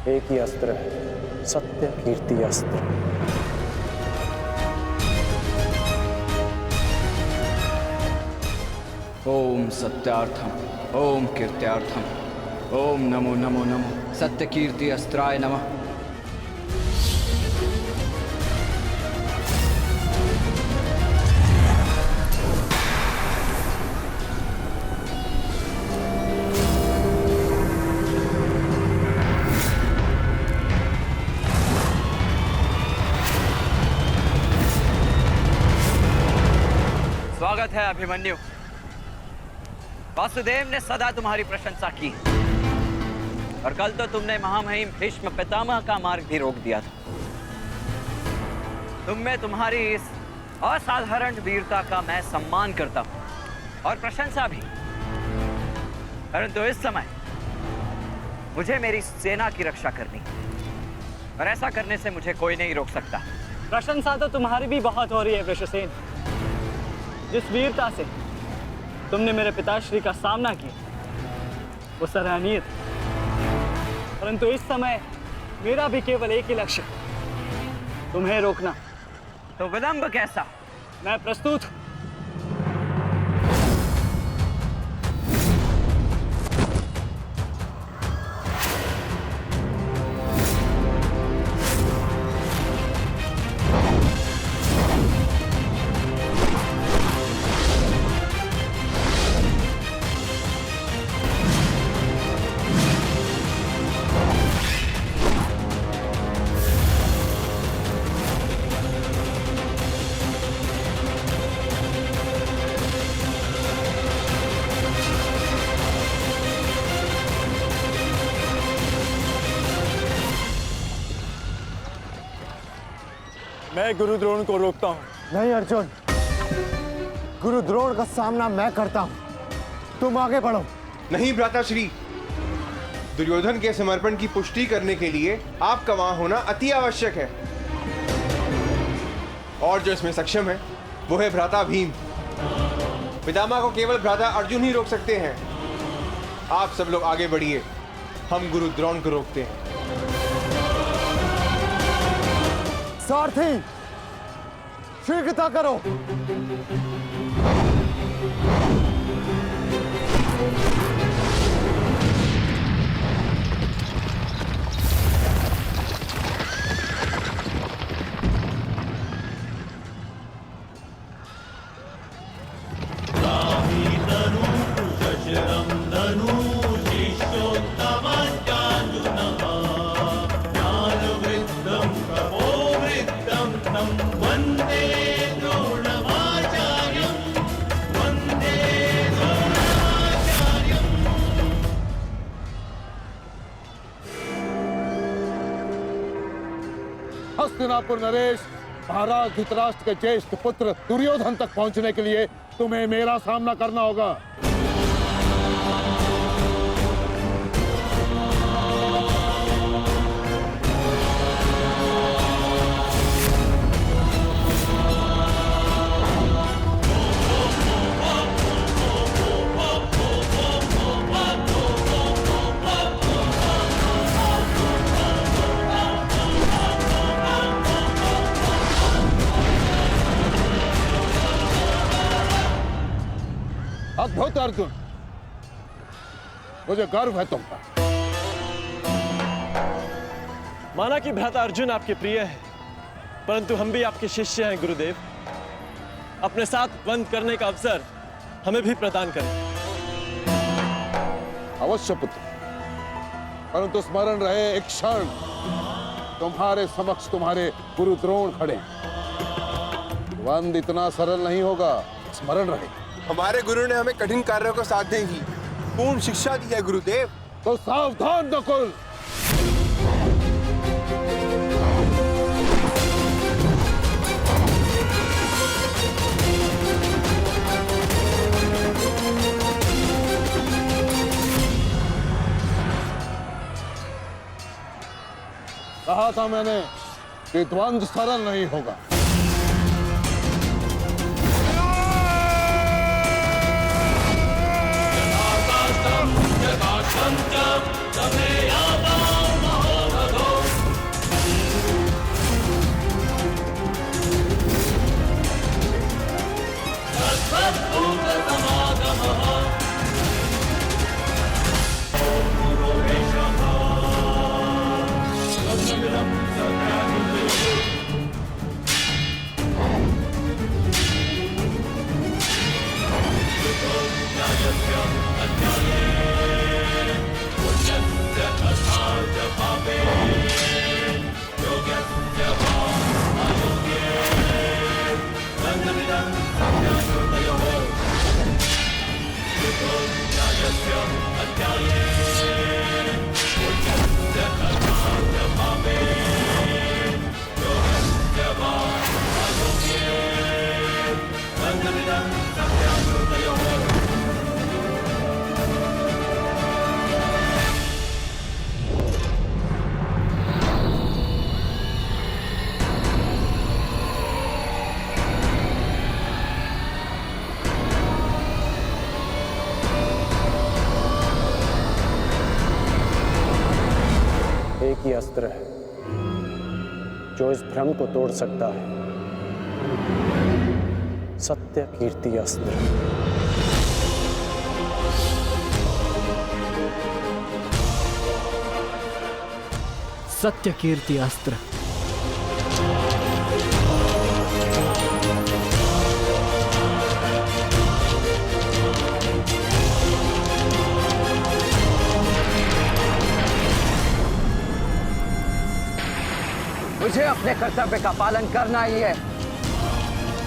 एक ही अस्त्र है, सत्य कीर्ति अस्त्र। ओम सत्यार्थम, ओम कीर्त्यार्थम, ओम नमो नमो नमो सत्य कीर्ति अस्त्राय नमः। स्वागत है अभिमन्यु। वासुदेव ने सदा तुम्हारी प्रशंसा की और कल तो तुमने महामहिम भीष्म पितामह का मार्ग भी रोक दिया था। तुम में तुम्हारी इस असाधारण वीरता का मैं सम्मान करता हूं और प्रशंसा भी, परंतु इस समय मुझे मेरी सेना की रक्षा करनी है और ऐसा करने से मुझे कोई नहीं रोक सकता। प्रशंसा तो तुम्हारी भी बहुत हो रही है वृषसेन। जिस वीरता से तुमने मेरे पिताश्री का सामना किया वो सराहनीय था, परंतु इस समय मेरा भी केवल एक ही लक्ष्य, तुम्हें रोकना। तो विलंब कैसा? मैं प्रस्तुत हूं। मैं गुरु द्रोण को रोकता हूँ। नहीं अर्जुन, गुरु द्रोण का सामना मैं करता हूं, तुम आगे बढ़ो। नहीं भ्राताश्री, दुर्योधन के समर्पण की पुष्टि करने के लिए आपका वहां होना अति आवश्यक है, और जो इसमें सक्षम है वो है भ्राता भीम। पितामह को केवल भ्राता अर्जुन ही रोक सकते हैं। आप सब लोग आगे बढ़िए, हम गुरु द्रोण को रोकते हैं। सारथी, शीघ्रता करो। हस्तिनापुर नरेश, महाराज धृतराष्ट्र के ज्येष्ठ पुत्र दुर्योधन तक पहुंचने के लिए तुम्हें मेरा सामना करना होगा। अद्भुत अर्जुन, मुझे गर्व है तुम पर। माना कि भ्राता अर्जुन आपके प्रिय है, परंतु हम भी आपके शिष्य हैं गुरुदेव। अपने साथ बंद करने का अवसर हमें भी प्रदान करें। अवश्य पुत्र, परंतु स्मरण रहे एक क्षण तुम्हारे समक्ष तुम्हारे गुरु द्रोण खड़े हैं। बंद इतना सरल नहीं होगा, स्मरण रहे। हमारे गुरु ने हमें कठिन कार्यों को साधने की पूर्ण शिक्षा दी है गुरुदेव। तो सावधान नकुल। कहा था मैंने कि द्वंद्व सरल नहीं होगा। यथा एक ही अस्त्र है जो इस भ्रम को तोड़ सकता है, सत्य कीर्ति अस्त्र। सत्य कीर्ति अस्त्र। मुझे अपने कर्तव्य का पालन करना ही है।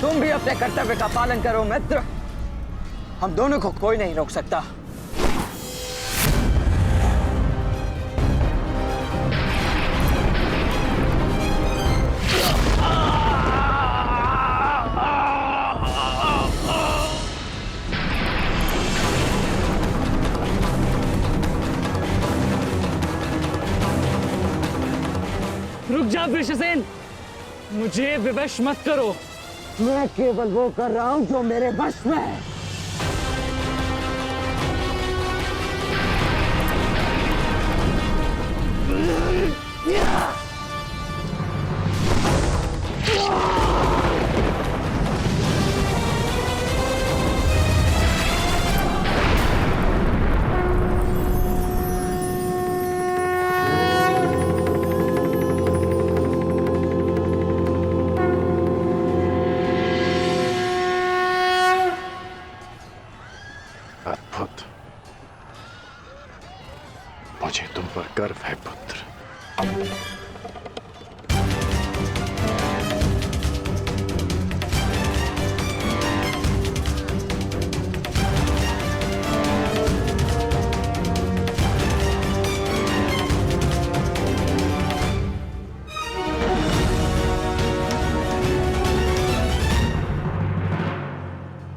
तुम भी अपने कर्तव्य का पालन करो मित्र। हम दोनों को कोई नहीं रोक सकता। रुक जा वृषसेन, मुझे विवश मत करो। मैं केवल वो कर रहा हूं जो मेरे वश में है। अद्भुत। मुझे तुम पर गर्व है पुत्र।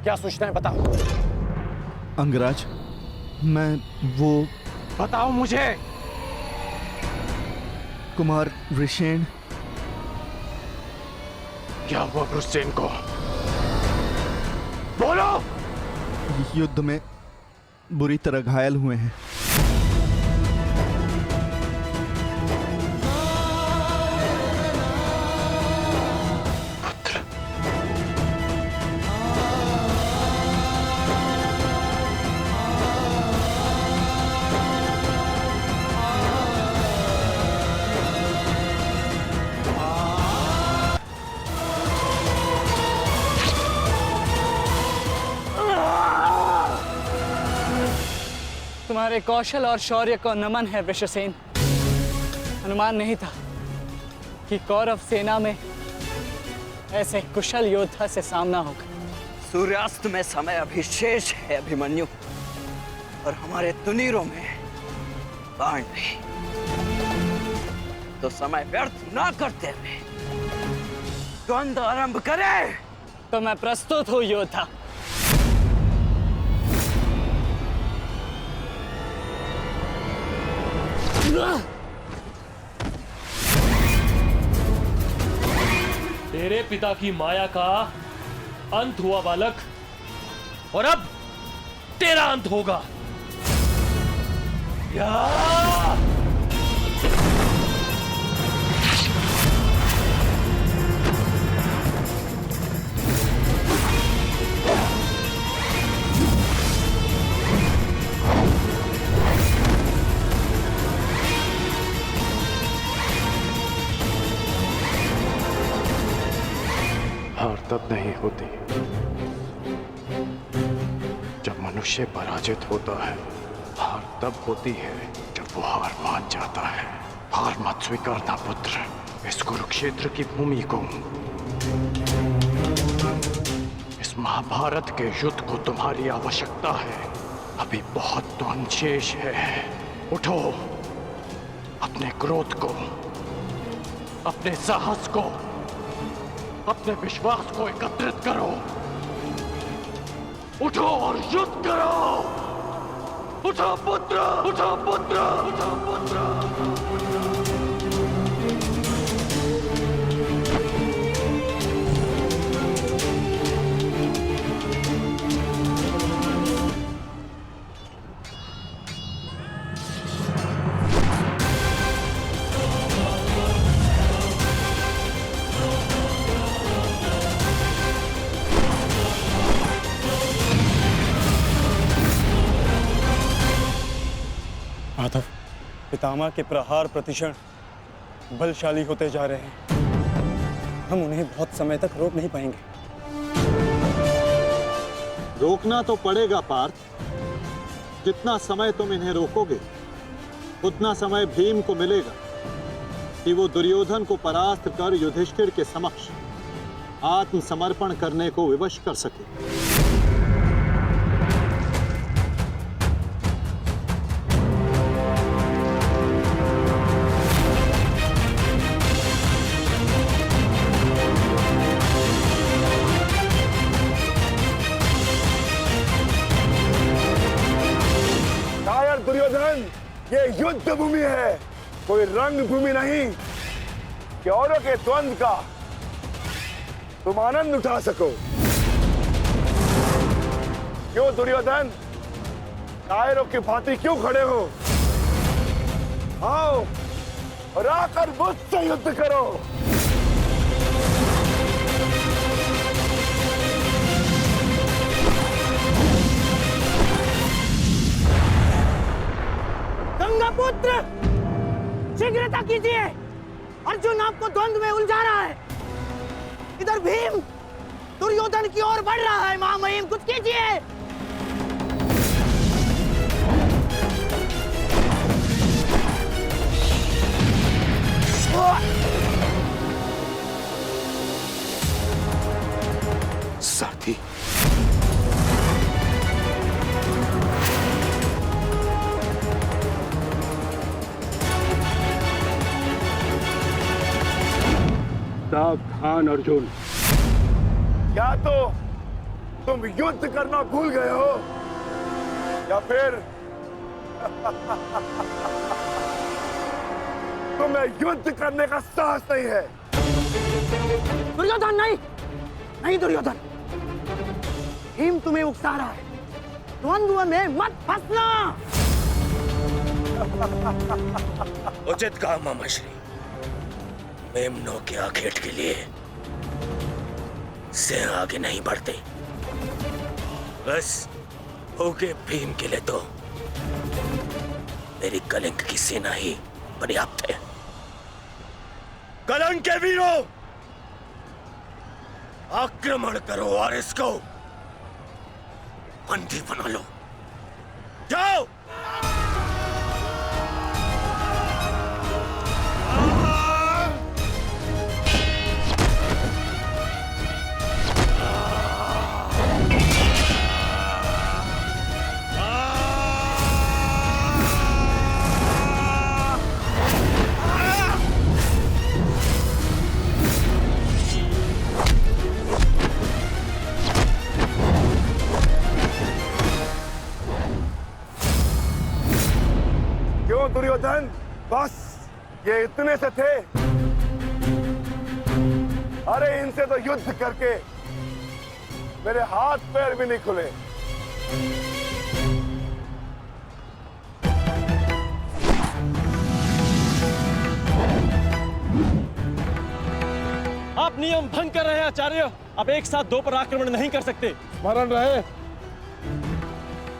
क्या सूचना है, बताओ। अंगराज, मैं वो बताओ मुझे। कुमार ऋषेण। क्या हुआ वृषसेन को? बोलो। युद्ध में बुरी तरह घायल हुए हैं। तुम्हारे कौशल और शौर्य को नमन है वृषसेन। अनुमान नहीं था कि कौरव सेना में ऐसे कुशल योद्धा से सामना होगा। सूर्यास्त में समय अभी शेष है अभिमन्यु, और हमारे तुनीरों में बाण नहीं। तो समय व्यर्थ ना करते हुए द्वंद्व आरंभ करें। तो मैं प्रस्तुत हूँ योद्धा। तेरे पिता की माया का अंत हुआ बालक, और अब तेरा अंत होगा। या! हार तब नहीं होती जब मनुष्य पराजित होता है। हार तब होती है जब वो हार मान जाता है। हार मत स्वीकारना पुत्र। इस कुरुक्षेत्र की भूमि को, इस महाभारत के युद्ध को तुम्हारी आवश्यकता है। अभी बहुत द्वंद्व शेष है। उठो, अपने क्रोध को, अपने साहस को, अपने विश्वास को एकत्रित करो। उठो और युद्ध करो। उठो पुत्र, उठो पुत्र, उठो पुत्र। पितामह के प्रहार प्रतिक्षण बलशाली होते जा रहे हैं। हम उन्हें बहुत समय तक रोक नहीं पाएंगे। रोकना तो पड़ेगा पार्थ। जितना समय तुम इन्हें रोकोगे उतना समय भीम को मिलेगा कि वो दुर्योधन को परास्त कर युधिष्ठिर के समक्ष आत्मसमर्पण करने को विवश कर सके। दुर्योधन, ये युद्ध भूमि है, कोई रंग भूमि नहीं कि औरों के द्वंद्व का तुम आनंद उठा सको। क्यों दुर्योधन, कायरों की भांति क्यों खड़े हो? आओ और आकर मुझसे युद्ध करो। गंगापुत्र, शीघ्रता कीजिए, अर्जुन आपको द्वंद्व में उलझा रहा है। इधर भीम दुर्योधन की ओर बढ़ रहा है। महामहिम, कुछ कीजिए। साथी, सावधान अर्जुन। या तो तुम युद्ध करना भूल गए हो या फिर तुम्हें युद्ध करने का साहस नहीं है। दुर्योधन, नहीं नहीं दुर्योधन, भीम तुम्हें उकसा रहा है। द्वंद्व में मत फंसना। उचित कहा मामाश्री। मेमनों के आखेट के लिए से आगे नहीं बढ़ते। बस भूखे भीम के लिए तो मेरी कलिंग की सेना ही पर्याप्त है। कलंक के वीरों, आक्रमण करो और इसको बंदी बना लो। जाओ। दुर्योधन, बस ये इतने से थे? अरे इनसे तो युद्ध करके मेरे हाथ पैर भी नहीं खुले। आप नियम भंग कर रहे हैं आचार्य। आप एक साथ दो पर आक्रमण नहीं कर सकते। स्मरण रहे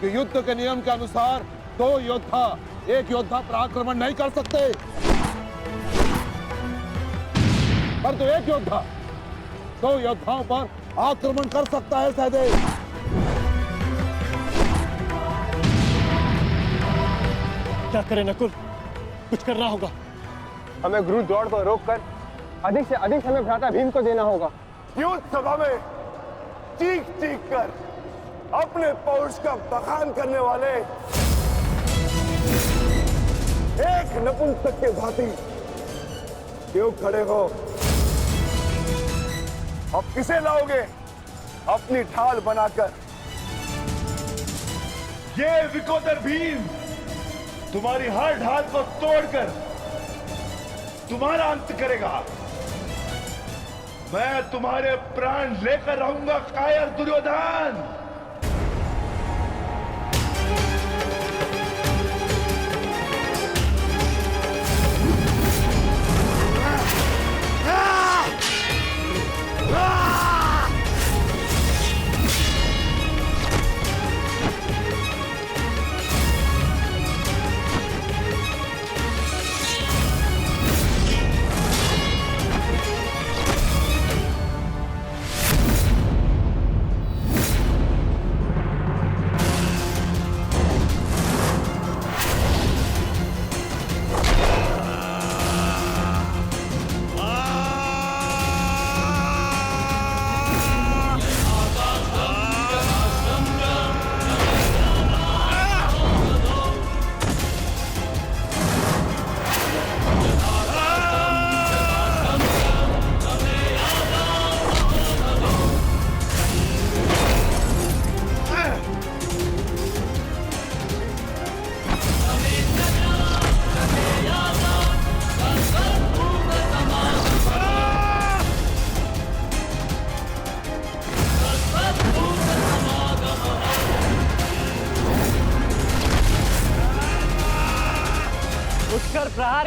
कि युद्ध के नियम के अनुसार दो योद्धा एक योद्धा पर आक्रमण नहीं कर सकते, पर तो एक योद्धा दो योद्धाओं पर आक्रमण कर सकता है। सहदेव, क्या करें नकुल, कुछ करना होगा। हमें गुरु द्रोण को रोककर अधिक से अधिक समय भ्राता भीम को देना होगा। युद्ध सभा में चीख चीख कर अपने पौरुष का बखान करने वाले एक नपुंसक के भांति क्यों खड़े हो? अब किसे लाओगे अपनी ढाल बनाकर? ये विकोदर भीम तुम्हारी हर ढाल को तोड़कर तुम्हारा अंत करेगा। मैं तुम्हारे प्राण लेकर रहूंगा कायर दुर्योधन।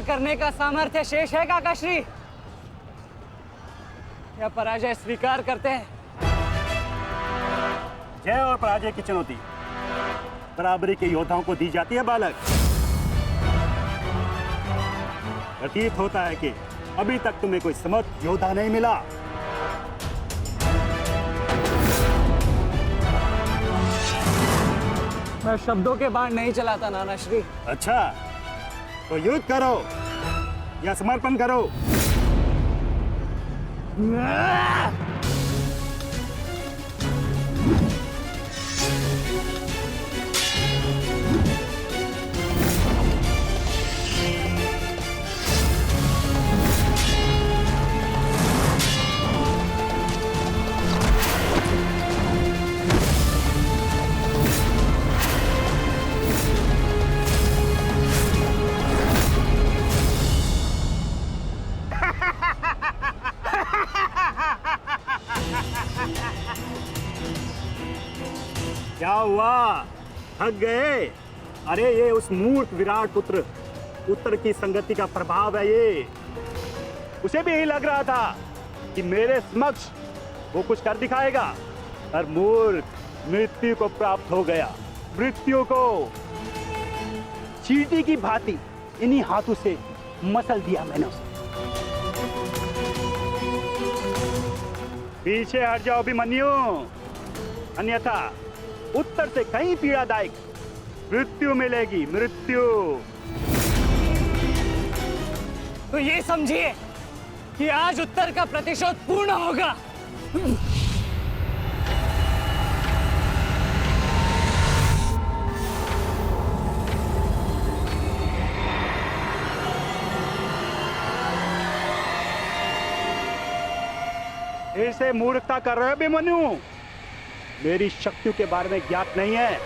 स्वीकार करने का सामर्थ्य शेष है काकाश्री? या पराजय स्वीकार करते हैं? जय और पराजय की चुनौती बराबरी के योद्धाओं को दी जाती है बालक। प्रतीत होता है कि अभी तक तुम्हें कोई समर्थ योद्धा नहीं मिला। मैं शब्दों के बाण नहीं चलाता नानाश्री। अच्छा, तो युद्ध करो या समर्पण करो। क्या हुआ, थक गए? अरे ये उस मूर्ख विराट पुत्र उत्तर की संगति का प्रभाव है। ये उसे भी यही लग रहा था कि मेरे समक्ष वो कुछ कर दिखाएगा, पर मूर्ख मृत्यु को प्राप्त हो गया। मृत्यु को चींटी की भांति इन्हीं हाथों से मसल दिया मैंने उसे। पीछे हट जाओ अभिमन्यु, अन्यथा उत्तर से कहीं पीड़ादायक मृत्यु मिलेगी। मृत्यु। तो ये समझिए कि आज उत्तर का प्रतिशोध पूर्ण होगा। फिर से मूर्खता कर रहे हो अभिमन्यु? मेरी शक्तियों के बारे में ज्ञात नहीं है।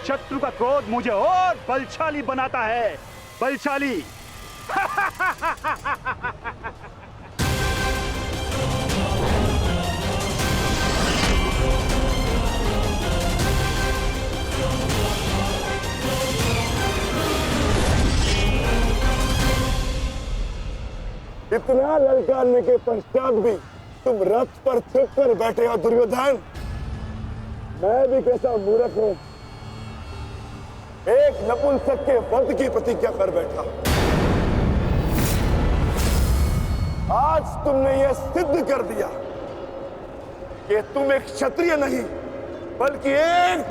शत्रु का क्रोध मुझे और बलशाली बनाता है। बलशाली। इतना ललकारने के पश्चात भी तुम रथ पर चढ़ कर बैठे हो दुर्योधन। मैं भी कैसा मूर्ख हूं, एक नपुंसक के वध की प्रतिज्ञा कर बैठा। आज तुमने यह सिद्ध कर दिया कि तुम एक क्षत्रिय नहीं बल्कि एक